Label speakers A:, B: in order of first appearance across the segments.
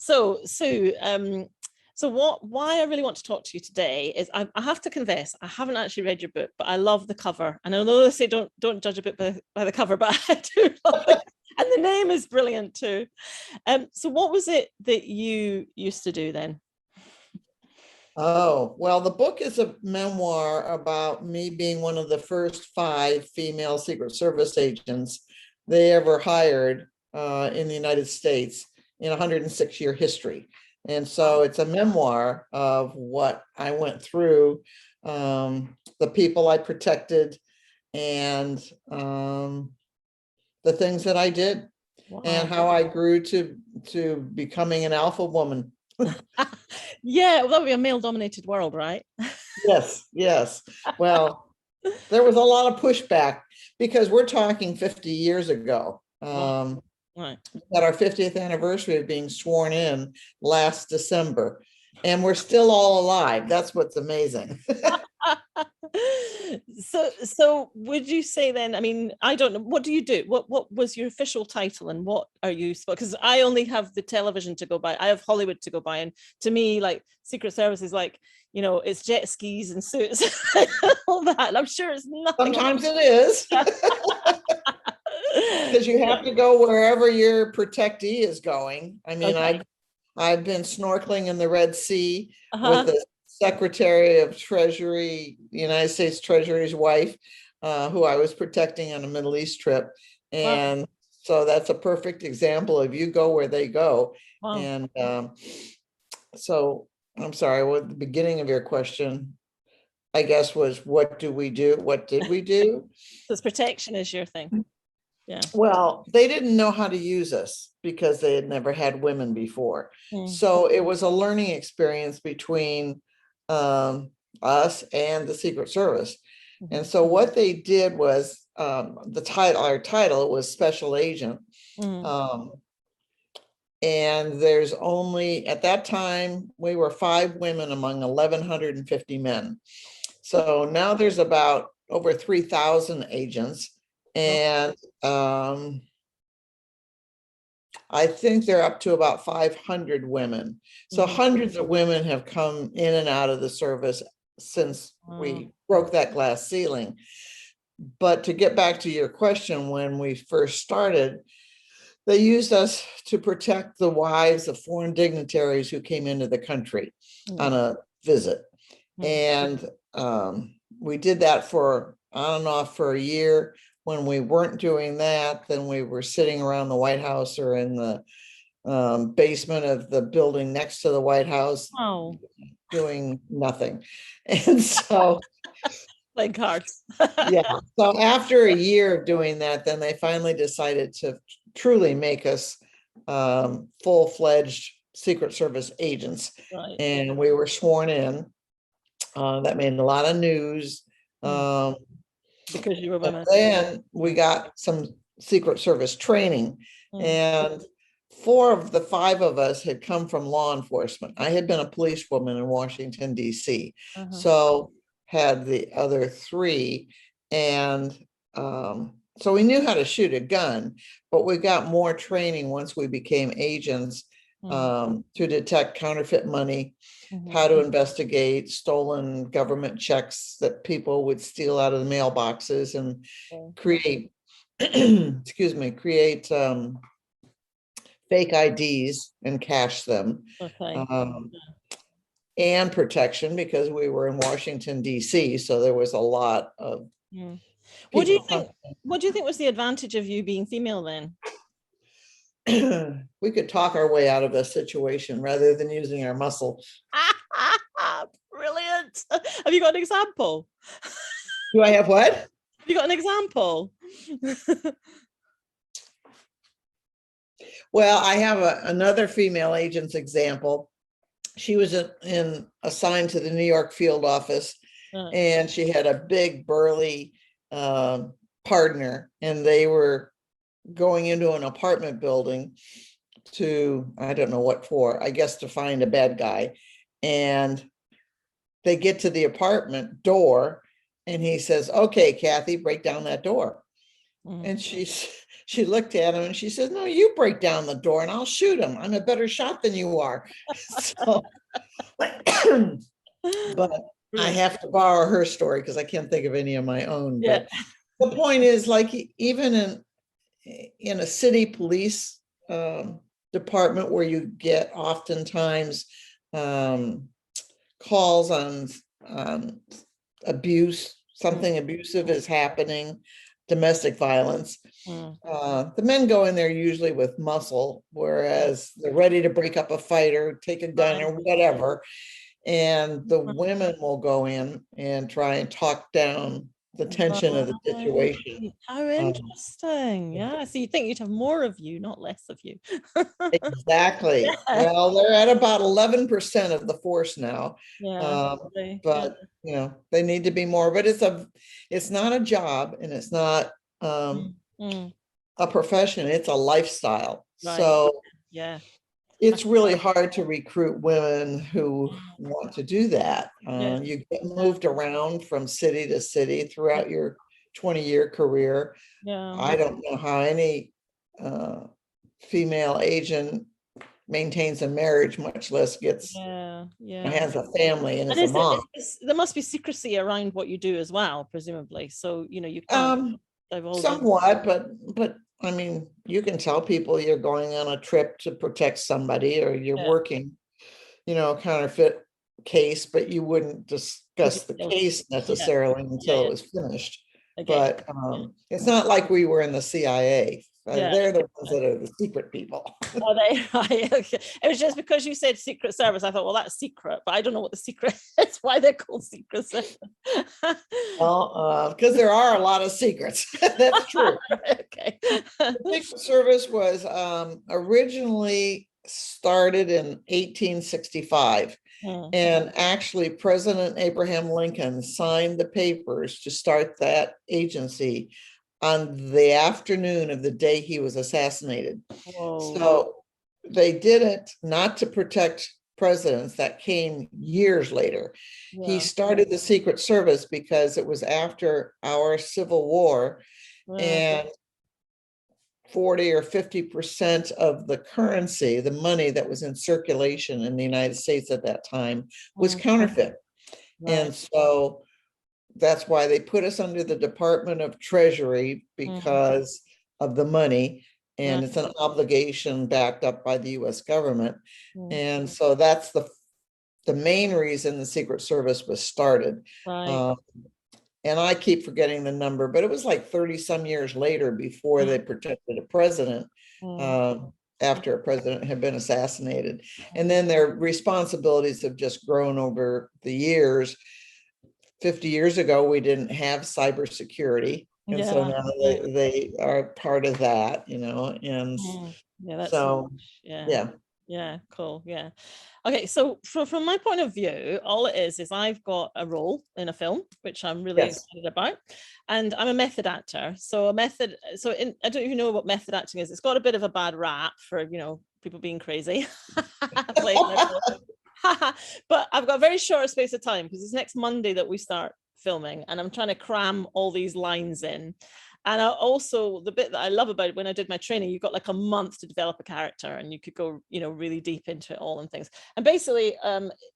A: So, Sue, why I really want to talk to you today is I have to confess, I haven't actually read your book, but I love the cover. And I know they say don't judge a book by the cover, but I do love it. And the name is brilliant too. So what was it that you used to do then?
B: Oh, well, the book is a memoir about me being one of the first 5 female Secret Service agents they ever hired in the United States in 106-year history. And so it's a memoir of what I went through, the people I protected, and the things that I did, and how I grew to becoming an alpha woman.
A: Yeah, well, that would be a male-dominated world, right?
B: Yes, yes. Well, there was a lot of pushback because we're talking 50 years ago.
A: Right.
B: At our 50th anniversary of being sworn in last December, and we're still all alive. That's what's amazing.
A: So would you say then, I mean, I don't know, what do you do? What was your official title and what are you, because I only have the television to go by. I have Hollywood to go by. And to me, like Secret Service is like, it's jet skis and suits, all that. And I'm sure it's nothing.
B: Sometimes it is. Because you have to go wherever your protectee is going. I mean,
A: Okay.
B: I've been snorkeling in the Red Sea
A: Uh-huh.
B: with the Secretary of Treasury, United States Treasury's wife, who I was protecting on a Middle East trip. And so that's a perfect example of you go where they go.
A: Wow.
B: And so I'm sorry, what the beginning of your question, I guess, was what do we do? What did we do?
A: So protection is your thing. Yeah.
B: Well, they didn't know how to use us because they had never had women before. So it was a learning experience between us and the Secret Service. And so what they did was our title was Special Agent. And there's only, at that time, we were 5 women among 1,150 men. So now there's about over 3,000 agents. And I think they're up to about 500 women. So hundreds of women have come in and out of the service since we broke that glass ceiling. But to get back to your question, when we first started, they used us to protect the wives of foreign dignitaries who came into the country on a visit. And we did that for on and off for a year. When we weren't doing that, then we were sitting around the White House or in the basement of the building next to the White House, doing nothing. And so
A: playing cards.
B: Yeah. So after a year of doing that, then they finally decided to truly make us full-fledged Secret Service agents.
A: Right.
B: And we were sworn in. That made a lot of news.
A: Because you were women.
B: Then we got some Secret Service training, and 4 of the 5 of us had come from law enforcement. I had been a policewoman in Washington, D.C. So had the other 3, and so we knew how to shoot a gun, but we got more training once we became agents to detect counterfeit money, how to investigate stolen government checks that people would steal out of the mailboxes and create, excuse me, create fake IDs and cache them. And protection, because we were in Washington, D.C., so there was a lot of
A: What do you think was the advantage of you being female then?
B: We could talk our way out of a situation rather than using our muscle.
A: Brilliant. Have you got an example?
B: Do I have what?
A: Have you got an example?
B: Well, I have another female agent's example. She was assigned to the New York field office, and she had a big burly partner, and they were going into an apartment building to, I don't know what for, I guess to find a bad guy. And they get to the apartment door and he says, "Okay, Kathy, break down that door." And she she looked at him and she said, no, you break down the door and I'll shoot him. I'm a better shot than you are. So, but I have to borrow her story because I can't think of any of my own.
A: Yeah.
B: But the point is, like, even in a city police department where you get oftentimes calls on abuse, something abusive is happening, domestic violence. The men go in there usually with muscle, whereas they're ready to break up a fight or take a gun or whatever. And the women will go in and try and talk down the tension of the situation.
A: How interesting. Yeah. So you think you'd have more of you, not less of you.
B: Exactly.
A: Yeah.
B: Well, they're at about 11% of the force now.
A: Yeah.
B: But you know, they need to be more, but it's not a job and it's not a profession, it's a lifestyle. Right. So
A: yeah,
B: it's really hard to recruit women who want to do that. You get moved around from city to city throughout your 20-year career. I don't know how any female agent maintains a marriage, much less gets has a family and is a mom.
A: There must be secrecy around what you do as well, presumably. So you know you can't
B: somewhat, but I mean, you can tell people you're going on a trip to protect somebody or you're working, you know, a counterfeit case, but you wouldn't discuss the case necessarily until it was finished. But it's not like we were in the CIA. They're the ones that are the secret people.
A: Are they? Right. Okay. It was just because you said Secret Service. I thought, well, that's secret, but I don't know what the secret is. Why they're called Secret Service?
B: Well, because there are a lot of secrets. That's true.
A: Okay.
B: The Secret Service was originally started in 1865. And actually, President Abraham Lincoln signed the papers to start that agency on the afternoon of the day he was assassinated. Whoa. So they did it not to protect presidents. That came years later. He started the Secret Service because it was after our Civil War, and 40 or 50% of the currency, the money that was in circulation in the United States at that time, was counterfeit. And so that's why they put us under the Department of Treasury, because of the money, and it's an obligation backed up by the US government. And so that's the main reason the Secret Service was started. And I keep forgetting the number, but it was like 30 some years later before they protected a president, after a president had been assassinated. And then their responsibilities have just grown over the years. 50 years ago, we didn't have cybersecurity. And so now they are part of that, you know, and
A: that's so, cool. Yeah. Okay, so from my point of view, all it is I've got a role in a film, which I'm really excited about, and I'm a method actor. So I don't even know what method acting is. It's got a bit of a bad rap for, you know, people being crazy. But I've got a very short space of time because it's next Monday that we start filming, and I'm trying to cram all these lines in. And also, the bit that I love about it, when I did my training, you got like a month to develop a character, and you could go, you know, really deep into it all and things. And basically,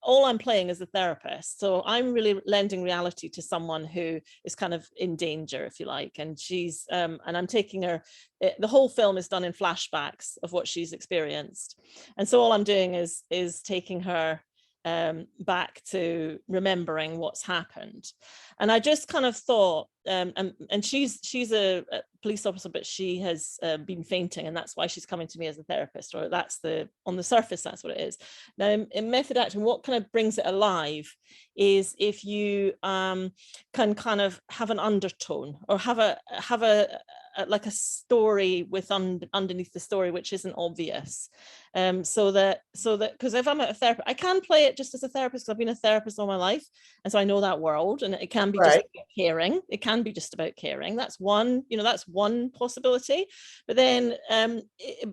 A: all I'm playing is a therapist. So I'm really lending reality to someone who is kind of in danger, if you like. And she's, and I'm taking her, the whole film is done in flashbacks of what she's experienced. And so all I'm doing is taking her back to remembering what's happened. And I just kind of thought, and she's a police officer, but she has been fainting, and that's why she's coming to me as a therapist, or on the surface, that's what it is. Now in method acting, what kind of brings it alive is if you can kind of have an undertone, or have a like a story with underneath the story which isn't obvious, so that because if I'm a therapist, I can play it just as a therapist, because I've been a therapist all my life, and so I know that world, and it can be just about caring. It can be just about caring. That's one possibility. But then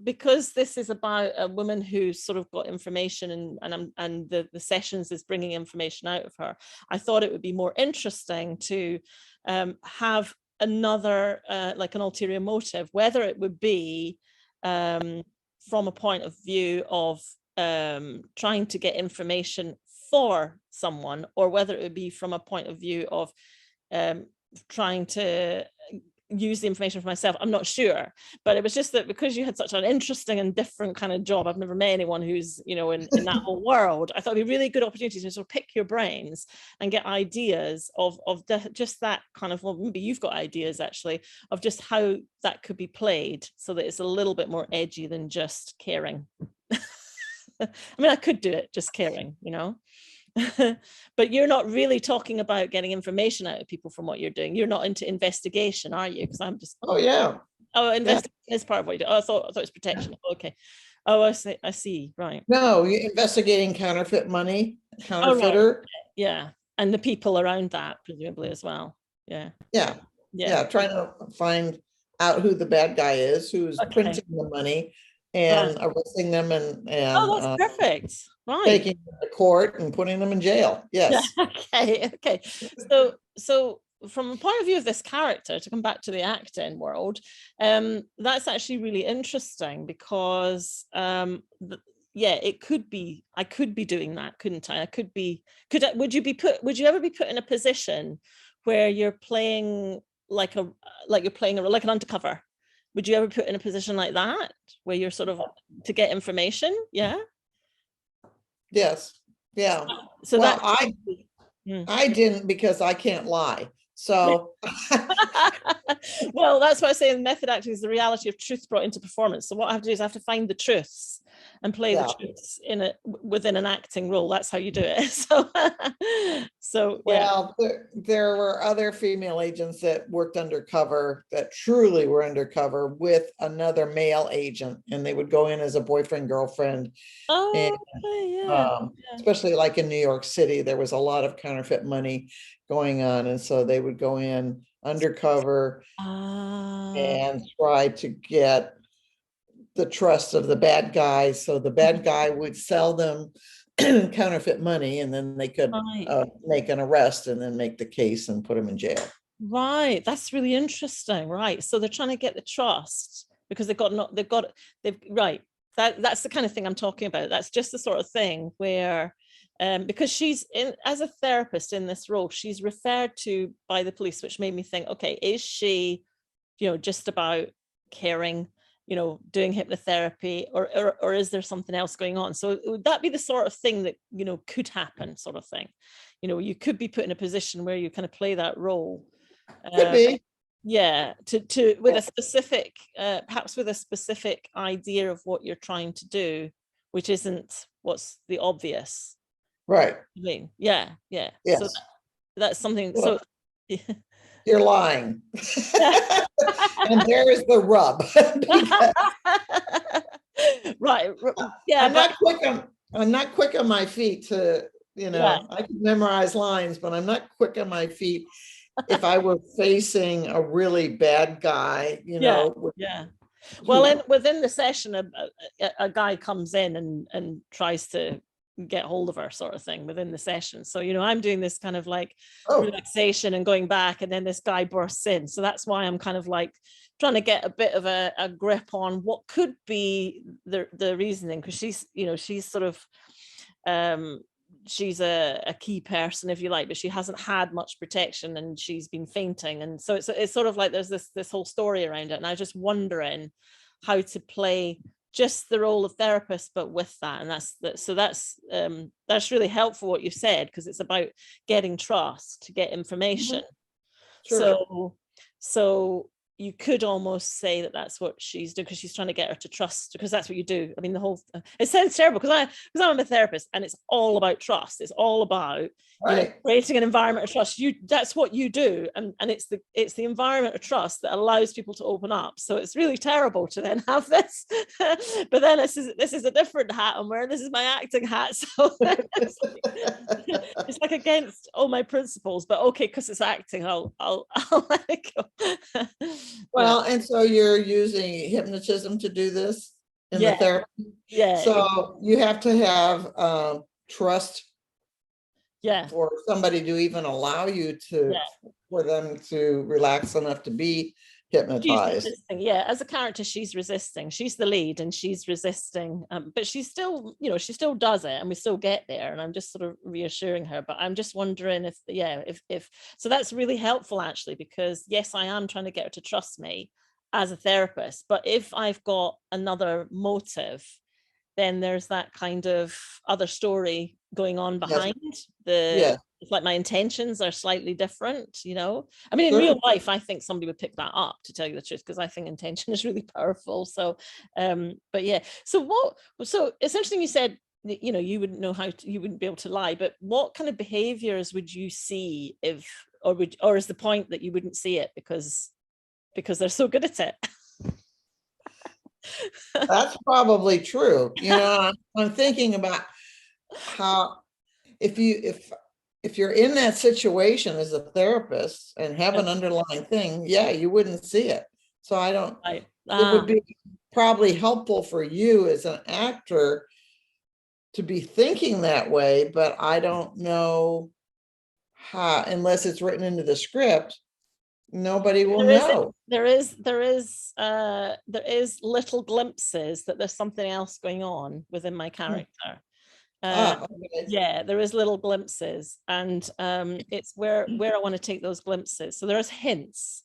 A: because this is about a woman who's sort of got information, and the sessions is bringing information out of her, I thought it would be more interesting to have another like an ulterior motive, whether it would be from a point of view of trying to get information for someone, or whether it would be from a point of view of trying to use the information for myself. I'm not sure, but it was just that because you had such an interesting and different kind of job, I've never met anyone who's, you know, in that whole world. I thought it'd be a really good opportunity to sort of pick your brains and get ideas of just that kind of, well, maybe you've got ideas actually of just how that could be played so that it's a little bit more edgy than just caring. I mean, I could do it just caring, you know. But you're not really talking about getting information out of people from what you're doing. You're not into investigation, are you? Because I'm just,
B: Oh, yeah.
A: oh, investigation is part of what you do. Oh, I thought it was protection. Okay. Oh, I see. Right.
B: No, you're investigating counterfeit money,
A: Oh, right.
B: counterfeiter.
A: Yeah. And the people around that, presumably, as well. Yeah.
B: Yeah,
A: Yeah.
B: trying to find out who the bad guy is, who's printing the money, and arresting them and
A: Oh, that's perfect. Right.
B: taking them to court and putting them in jail. Yes.
A: Okay. Okay. So from a point of view of this character, to come back to the acting world, that's actually really interesting because yeah, it could be, I could be doing that, couldn't I? Would you ever be put in a position where you're playing like an undercover? Would you ever put in a position like that where you're sort of to get information? Yeah.
B: Yes. Yeah.
A: So
B: well,
A: that
B: I didn't, because I can't lie. So
A: well, that's why I say in method acting is the reality of truth brought into performance. So what I have to do is I have to find the truths and play the truths within an acting role. That's how you do it. So
B: well, there were other female agents that worked undercover, that truly were undercover with another male agent, and they would go in as a boyfriend, girlfriend.
A: Oh,
B: and, especially like in New York City, there was a lot of counterfeit money going on, and so they would go in undercover and try to get the trust of the bad guy, so the bad guy would sell them counterfeit money, and then they could make an arrest and then make the case and put them in jail.
A: Right, that's really interesting. Right, so they're trying to get the trust because right. That's the kind of thing I'm talking about. That's just the sort of thing where because she's in as a therapist in this role, she's referred to by the police, which made me think, okay, is she, you know, just about caring, you know, doing hypnotherapy, or is there something else going on? So would that be the sort of thing that, you know, could happen, sort of thing? You know, you could be put in a position where you kind of play that role.
B: Could be.
A: Yeah, to with a specific, perhaps with a specific idea of what you're trying to do, which isn't what's the obvious.
B: Right.
A: I mean, yeah. Yes. So that's something.
B: Well,
A: so
B: you're lying. And there is the rub.
A: Right. Yeah.
B: I'm not quick on my feet to, you know, I can memorize lines, but I'm not quick on my feet. If I were facing a really bad guy, you know.
A: Well, within the session, a guy comes in and tries to get hold of her, sort of thing, within the session. So, you know, I'm doing this kind of like relaxation and going back, and then this guy bursts in. So that's why I'm kind of like trying to get a bit of a grip on what could be the reasoning, because she's, you know, she's sort of she's a key person, if you like, but she hasn't had much protection and she's been fainting, and so it's sort of like there's this whole story around it, and I was just wondering how to play just the role of therapist but with that, and that's really helpful what you said, because it's about getting trust to get information. So you could almost say that that's what she's doing, because she's trying to get her to trust, because that's what you do. I mean, it sounds terrible because I'm a therapist, and it's all about trust. It's all about you know, creating an environment of trust. That's what you do, and it's the environment of trust that allows people to open up. So it's really terrible to then have this, but then this is a different hat I'm wearing. This is my acting hat, so it's like against all my principles. But okay, because it's acting, I'll let it go.
B: Well, and so you're using hypnotism to do this in the therapy.
A: Yeah.
B: So you have to have trust
A: Yeah.
B: for somebody to even allow you to,
A: Yeah.
B: for them to relax enough to be
A: She's
B: hypnotized.
A: resisting. Yeah, as a character, she's resisting. She's the lead and she's resisting. But she's still, she still does it and we still get there. And I'm just sort of reassuring her. But I'm just wondering if so that's really helpful actually, because yes, I am trying to get her to trust me as a therapist. But if I've got another motive, then there's that kind of other story going on behind
B: Yeah,
A: it's like my intentions are slightly different. I mean, in
B: sure.
A: real life, I think somebody would pick that up, to tell you the truth, because I think intention is really powerful. So but yeah, so it's interesting you said that, you wouldn't know you wouldn't be able to lie, but what kind of behaviors would you see or is the point that you wouldn't see it because they're so good at it?
B: That's probably true. I'm thinking about how if you're in that situation as a therapist and have an underlying thing, yeah, you wouldn't see it. So I don't,
A: Right.
B: it would be probably helpful for you as an actor to be thinking that way, but I don't know how, unless it's written into the script, nobody will know.
A: There is little glimpses that there's something else going on within my character.
B: Okay.
A: Yeah, there is little glimpses, and it's where I want to take those glimpses. So there's hints,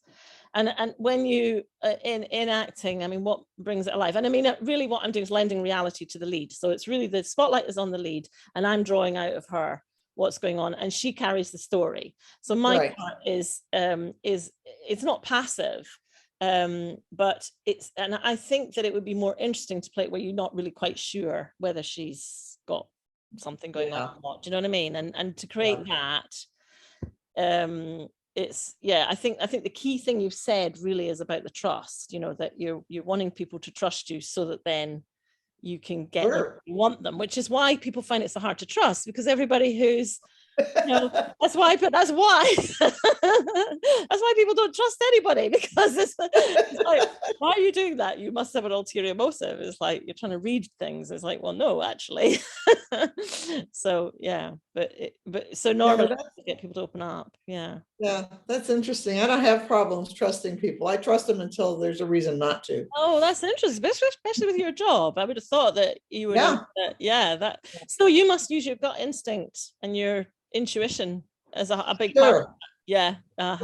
A: and when you in acting, I mean, what brings it alive? And I mean, really, what I'm doing is lending reality to the lead. So it's really the spotlight is on the lead, and I'm drawing out of her what's going on, and she carries the story. So my part is it's not passive. But and I think that it would be more interesting to play it where you're not really quite sure whether she's got something going on or not. Do you know what I mean? And to create that, I think the key thing you've said really is about the trust, that you're wanting people to trust you so that then you can get them, you want them, which is why people find it so hard to trust, because everybody who's that's why that's why people don't trust anybody, because it's like, why are you doing that? You must have an ulterior motive. It's like you're trying to read things. It's like, well, no, actually. So yeah, but so normally get people to open up. Yeah,
B: that's interesting. I don't have problems trusting people. I trust them until there's a reason not to.
A: Oh, that's interesting, especially with your job. I would have thought that you would so you must use your gut instinct and your intuition as a big part. Yeah.
B: I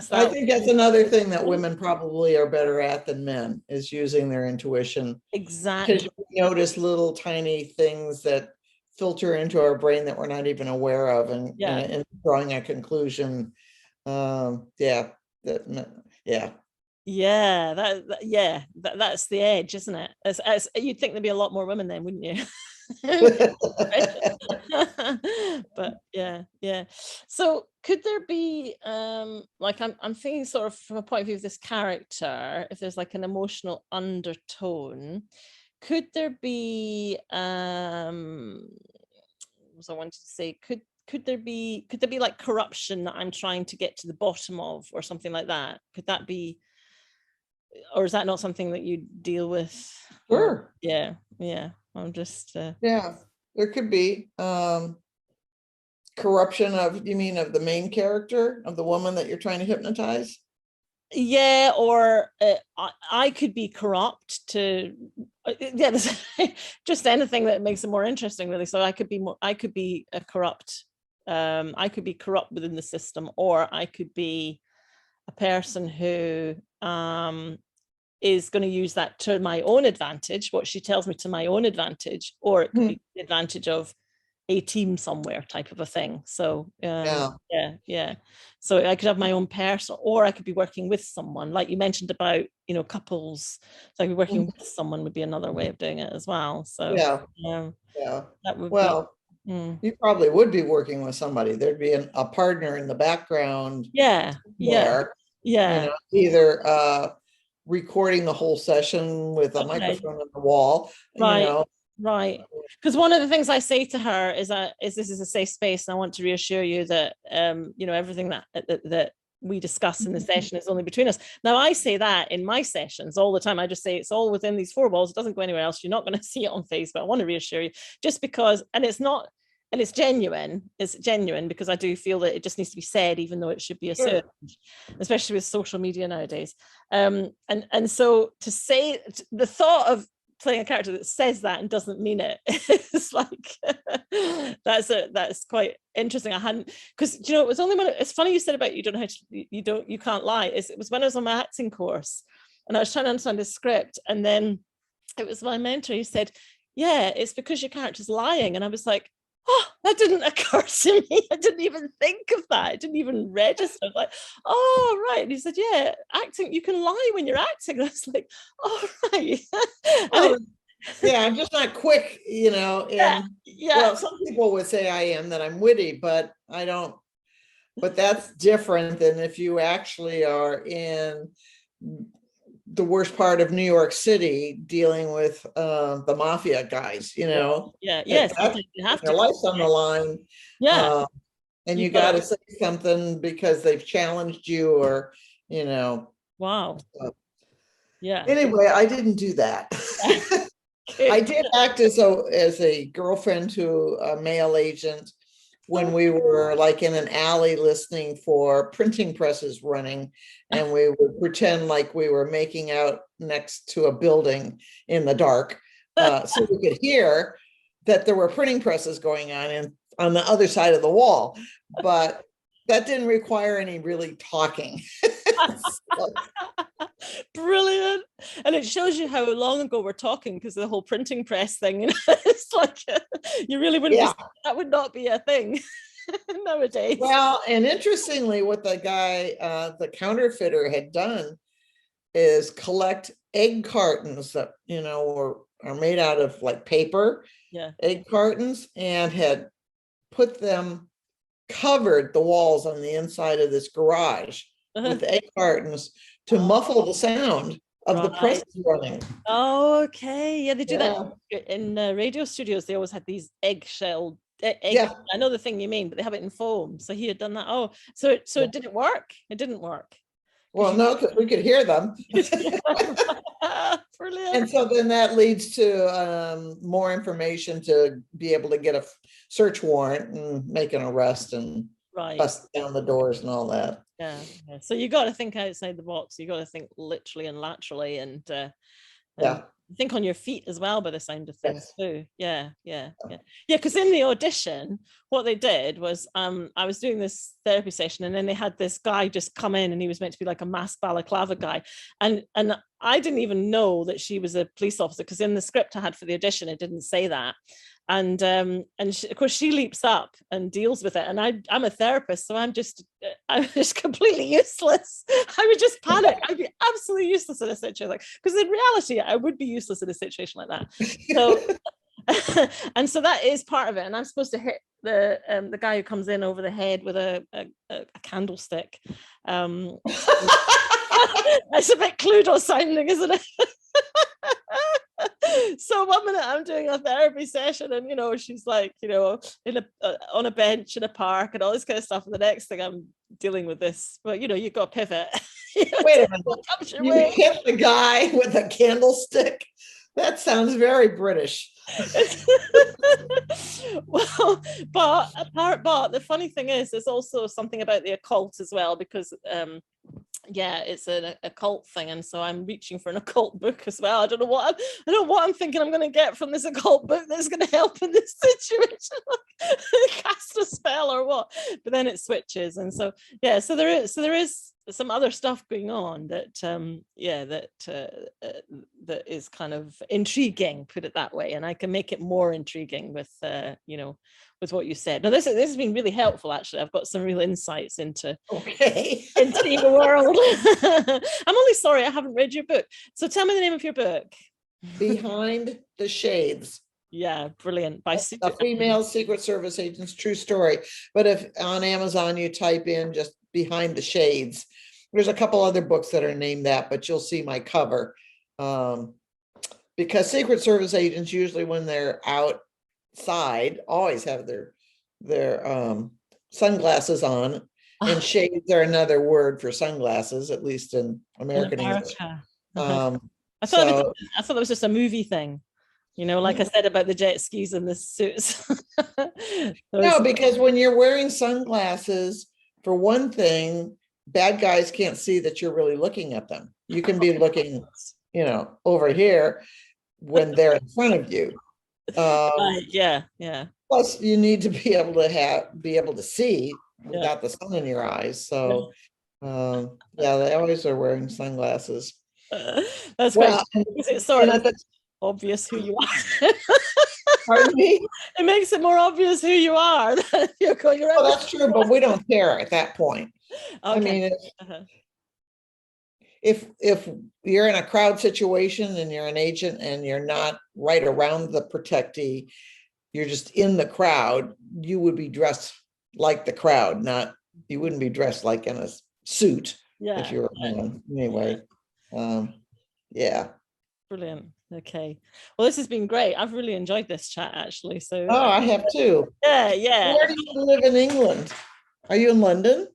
B: think that's another thing that women probably are better at than men, is using their intuition.
A: Exactly.
B: Because we notice little tiny things that filter into our brain that we're not even aware of, and drawing a conclusion.
A: That's the edge, isn't it? As you'd think there'd be a lot more women then, wouldn't you? But yeah. So could there be like I'm thinking sort of from a point of view of this character, if there's like an emotional undertone, could there be so I wanted to say, could there be like corruption that I'm trying to get to the bottom of, or something like that? Could that be, or is that not something that you deal with?
B: Sure.
A: Yeah. I'm just
B: there could be corruption of, you mean of the main character, of the woman that you're trying to hypnotize?
A: Yeah, or I could be corrupt to just anything that makes it more interesting, really. So I could be a corrupt, I could be corrupt within the system, or I could be a person who is going to use that to my own advantage, what she tells me to my own advantage, or it could be the advantage of a team somewhere, type of a thing. So yeah. So I could have my own person, or I could be working with someone, like you mentioned about couples. So I could be working with someone would be another way of doing it as well. So that would be,
B: you probably would be working with somebody. There'd be a partner in the background. Either recording the whole session with a microphone on the wall,
A: Right. Because one of the things I say to her is this is a safe space, and I want to reassure you that everything that we discuss in the session is only between us. Now, I say that in my sessions all the time. I just say it's all within these four walls. It doesn't go anywhere else. You're not going to see it on Facebook. I want to reassure you, just because, and it's not and it's genuine. It's genuine because I do feel that it just needs to be said, even though it should be assumed, especially with social media nowadays. And so to say the thought of playing a character that says that and doesn't mean it, it's like that's quite interesting. I hadn't, because you know, it was only when it's funny you said about you can't lie. It was when I was on my acting course and I was trying to understand the script, and then it was my mentor, he said, yeah, it's because your character's lying. And I was like, oh, that didn't occur to me. I didn't even think of that. I didn't even register. I was like, oh, right. And he said, yeah, acting, you can lie when you're acting. And I was like, oh, right.
B: Well, yeah, I'm just not quick, you know.
A: Yeah.
B: Well, some people would say I am, that I'm witty, but I don't. But that's different than if you actually are in the worst part of New York City dealing with the mafia guys, you know.
A: Yes, you have
B: your
A: to.
B: life's on the line. And you got to say something because they've challenged you, or you know.
A: Wow. Yeah.
B: Anyway, I didn't do that. I did act as a girlfriend to a mail agent when we were like in an alley listening for printing presses running, and we would pretend like we were making out next to a building in the dark, so we could hear that there were printing presses going on the other side of the wall, but that didn't require any really talking.
A: Brilliant. And it shows you how long ago we're talking, because the whole printing press thing, you know, it's like you really wouldn't that would not be a thing nowadays.
B: Well, and interestingly, what the guy, the counterfeiter had done is collect egg cartons that, you know, are made out of like paper, egg cartons, and had put them, covered the walls on the inside of this garage with egg cartons to muffle the sound of the press running.
A: Oh, okay. Yeah, they do that in radio studios. They always had these eggshell. I know the thing you mean, but they have it in foam. So he had done that. Oh, so it didn't work. It didn't work.
B: Well, no, because we could hear them.
A: Brilliant.
B: And so then that leads to more information to be able to get a search warrant and make an arrest and bust down the doors and all that.
A: Yeah. So you got to think outside the box. You got to think literally and laterally, and think on your feet as well, by the sound of things too. Yeah. Because in the audition, what they did was, I was doing this therapy session, and then they had this guy just come in, and he was meant to be like a masked balaclava guy, and I didn't even know that she was a police officer, because in the script I had for the audition, it didn't say that. And she, of course, she leaps up and deals with it, and I'm a therapist, so I'm just completely useless. I would just panic. I'd be absolutely useless in a situation like, because in reality I would be useless in a situation like that. So and so that is part of it, and I'm supposed to hit the guy who comes in over the head with a candlestick. That's a bit Cluedo sounding, isn't it? So one minute I'm doing a therapy session, and you know, she's like, you know, in on a bench in a park and all this kind of stuff, and the next thing I'm dealing with this. But you know, you've got to pivot.
B: Wait a minute, you hit the guy with a candlestick? That sounds very British.
A: Well, but the funny thing is, there's also something about the occult as well, because it's an occult thing, and so I'm reaching for an occult book as well. I don't know what I'm thinking I'm going to get from this occult book that's going to help in this situation, like cast a spell or what. But then it switches, and so there is some other stuff going on that that is kind of intriguing, put it that way, and I can make it more intriguing with with what you said. Now this has been really helpful, actually. I've got some real insights into the world. I'm only sorry I haven't read your book, so tell me the name of your book.
B: Behind the Shades.
A: Yeah, brilliant. By
B: a female Secret Service agent's true story. But if on Amazon you type in just Behind the Shades, there's a couple other books that are named that, but you'll see my cover. Because Secret Service agents, usually when they're outside, always have their sunglasses on, and shades are another word for sunglasses, at least in American English.
A: I thought that was just a movie thing. You know, like I said about the jet skis and the suits.
B: No, because when you're wearing sunglasses, for one thing, bad guys can't see that you're really looking at them. You can be looking, over here when they're in front of you.
A: Yeah, yeah.
B: Plus, you need to be able to see without the sun in your eyes. So, they always are wearing sunglasses.
A: That's
B: Well,
A: quite. It's sort of obvious who you are.
B: Pardon me?
A: It makes it more obvious who you are. You're going around.
B: Well, that's true, but we don't care at that point.
A: Okay.
B: I mean, if you're in a crowd situation and you're an agent and you're not right around the protectee, you're just in the crowd, you would be dressed like the crowd, you wouldn't be dressed like in a suit if you're anyway. Yeah.
A: Brilliant. Okay. Well, this has been great. I've really enjoyed this chat actually. So
B: I have too.
A: Yeah.
B: Where do you live in England? Are you in London?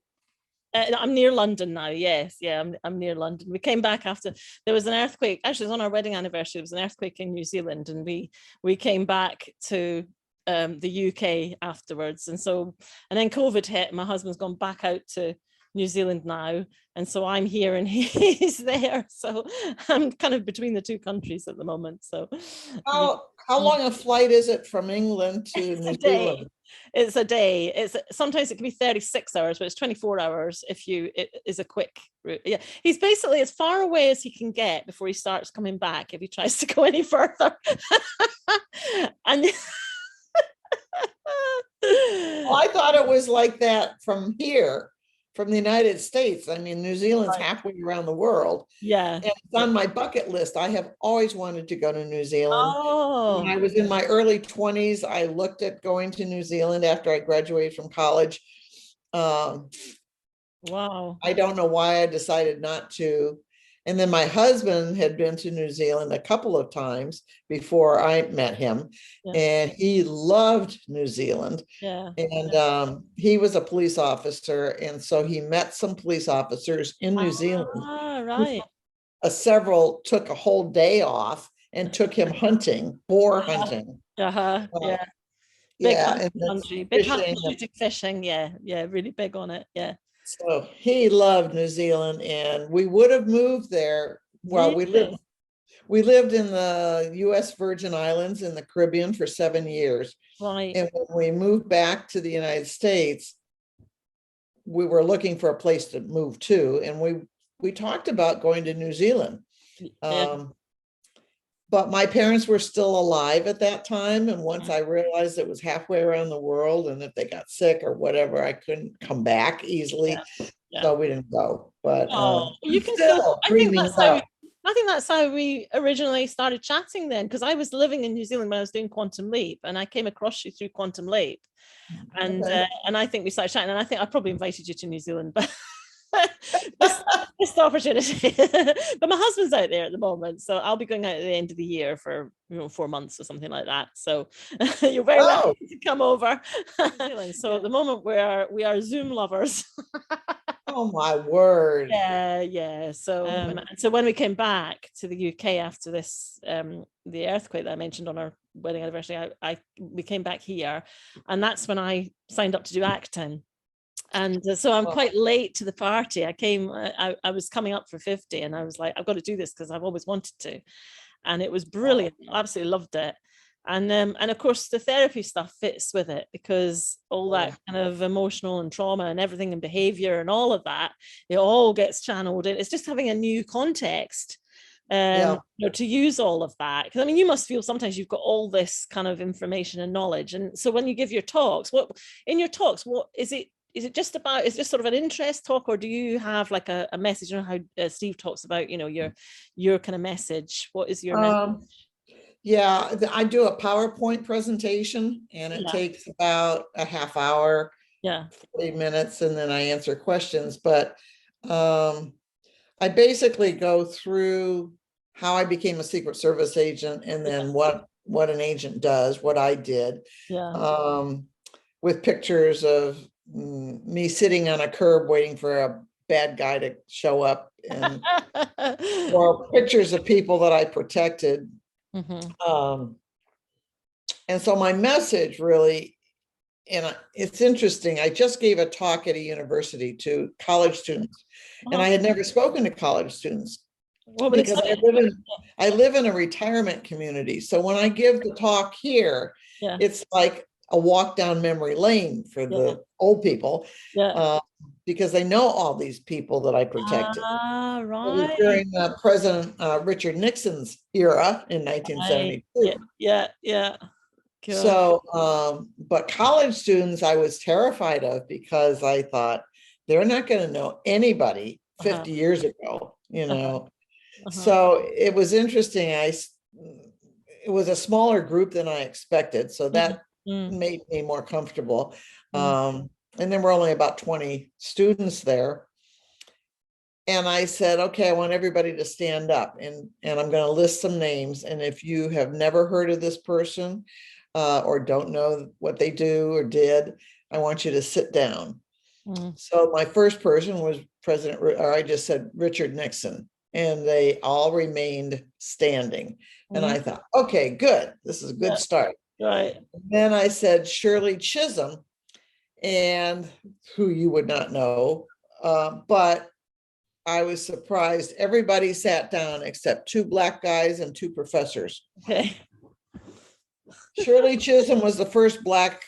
A: I'm near London now. Yes, yeah, I'm near London. We came back after there was an earthquake. Actually, it was on our wedding anniversary. There was an earthquake in New Zealand, and we came back to the UK afterwards. And then COVID hit. My husband's gone back out to New Zealand now, and so I'm here and he's there. So I'm kind of between the two countries at the moment. So
B: how long a flight is it from England to New Zealand?
A: It's a day. Sometimes it can be 36 hours, but it's 24 hours it is a quick route. Yeah, he's basically as far away as he can get before he starts coming back if he tries to go any further. And
B: well, I thought it was like that from here, from the United States. I mean, New Zealand's halfway around the world.
A: Yeah.
B: And it's on my bucket list. I have always wanted to go to New Zealand.
A: Oh.
B: When I was in my early 20s, I looked at going to New Zealand after I graduated from college.
A: Wow.
B: I don't know why I decided not to. And then my husband had been to New Zealand a couple of times before I met him, and he loved New Zealand.
A: Yeah.
B: And he was a police officer, and so he met some police officers in New Zealand.
A: Right.
B: Several took a whole day off and took him hunting, boar hunting.
A: Yeah. Big country, big hunting, fishing. Yeah, really big on it. Yeah.
B: So he loved New Zealand, and we would have moved there. Well, we lived in the U.S. Virgin Islands in the Caribbean for 7 years.
A: Right.
B: And when we moved back to the United States, we were looking for a place to move to, and we talked about going to New Zealand. But my parents were still alive at that time. And once I realized it was halfway around the world, and if they got sick or whatever, I couldn't come back easily. So we didn't go. But
A: you can still, I think that's how we originally started chatting then, because I was living in New Zealand when I was doing Quantum Leap, and I came across you through Quantum Leap. And I think we started chatting, and I think I probably invited you to New Zealand, but missed opportunity. But my husband's out there at the moment, so I'll be going out at the end of the year for 4 months or something like that. So you're very welcome to come over. So at the moment we are Zoom lovers.
B: Oh my word.
A: Yeah. So when we came back to the UK after this the earthquake that I mentioned on our wedding anniversary, we came back here, and that's when I signed up to do acting. And so I'm quite late to the party. I was coming up for 50, and I was like, I've got to do this because I've always wanted to. And it was brilliant. I absolutely loved it. And of course the therapy stuff fits with it, because all that kind of emotional and trauma and everything and behavior and all of that, it all gets channeled in. It's just having a new context to use all of that. Because I mean, you must feel sometimes you've got all this kind of information and knowledge. And so when you give your talks, what is it? Is it just sort of an interest talk, or do you have like a message? You know how Steve talks about, your kind of message. What is your message?
B: Yeah, I do a PowerPoint presentation, and it takes about a half hour, 40 minutes, and then I answer questions. But I basically go through how I became a Secret Service agent, and then what an agent does, what I did, with pictures of me sitting on a curb waiting for a bad guy to show up, and or pictures of people that I protected. And so my message really, and it's interesting, I just gave a talk at a university to college students, and I had never spoken to college students
A: What were they
B: because
A: saying?
B: I live in a retirement community. So when I give the talk here,
A: Yeah.
B: it's like a walk down memory lane for
A: Yeah.
B: the old people,
A: Yeah.
B: because they know all these people that I protected.
A: Ah,
B: It was
A: right.
B: during President Richard Nixon's era in 1972.
A: Right. Yeah. Yeah. Cool.
B: So, but college students I was terrified of because I thought they're not going to know anybody 50 years ago, you know. So it was interesting. It was a smaller group than I expected, so that made me more comfortable. And there were only about 20 students there. And I said, okay, I want everybody to stand up, and I'm going to list some names. And if you have never heard of this person or don't know what they do or did, I want you to sit down. So my first person was I just said Richard Nixon, and they all remained standing. And I thought, okay, good. This is a good start.
A: Right.
B: And then I said Shirley Chisholm, and who you would not know, but I was surprised. Everybody sat down except 2 Black guys and 2 professors.
A: Okay.
B: Shirley Chisholm was the first Black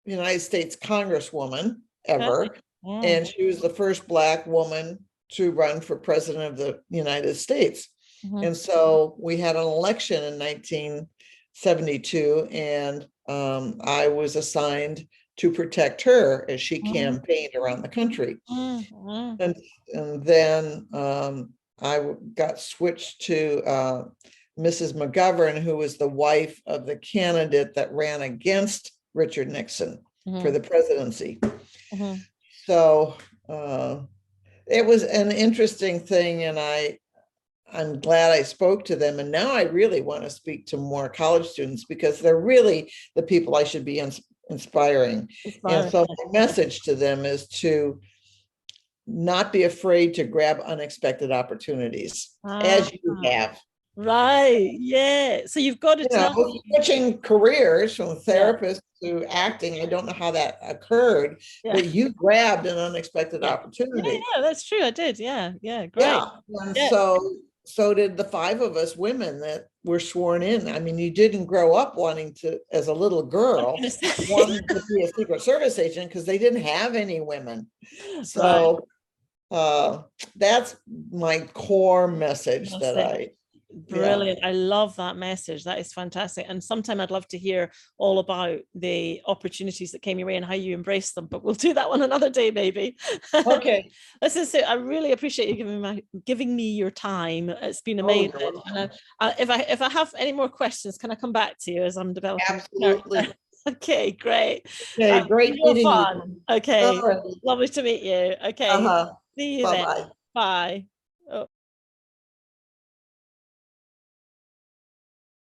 B: United States Congresswoman ever. And she was the first Black woman to run for president of the United States. And so we had an election in 1972, and I was assigned to protect her as she campaigned around the country. And then I got switched to Mrs. McGovern, who was the wife of the candidate that ran against Richard Nixon for the presidency. So it was an interesting thing, and I'm glad I spoke to them. And now I really want to speak to more college students because they're really the people I should be inspiring. And so my message to them is to not be afraid to grab unexpected opportunities, as you have.
A: Right. Yeah. So you've got to tell me.
B: Switching careers from therapist to acting. I don't know how that occurred, but you grabbed an unexpected opportunity.
A: Yeah, that's true. I did. Yeah. Yeah. Great.
B: Yeah. And so did the 5 of us women that were sworn in. I mean, you didn't grow up wanting to, as a little girl, wanting to be a Secret Service agent because they didn't have any women. So that's my core message
A: Brilliant. I love that message. That is fantastic. And sometime I'd love to hear all about the opportunities that came your way and how you embraced them, but we'll do that one another day, maybe.
B: Okay.
A: Listen, so I really appreciate you giving me your time. It's been amazing. And if I have any more questions, can I come back to you as I'm developing?
B: Absolutely.
A: Okay, great.
B: Okay, great meeting
A: fun. You. Okay,
B: right.
A: Lovely to meet you. Okay, see you then. Bye. Oh.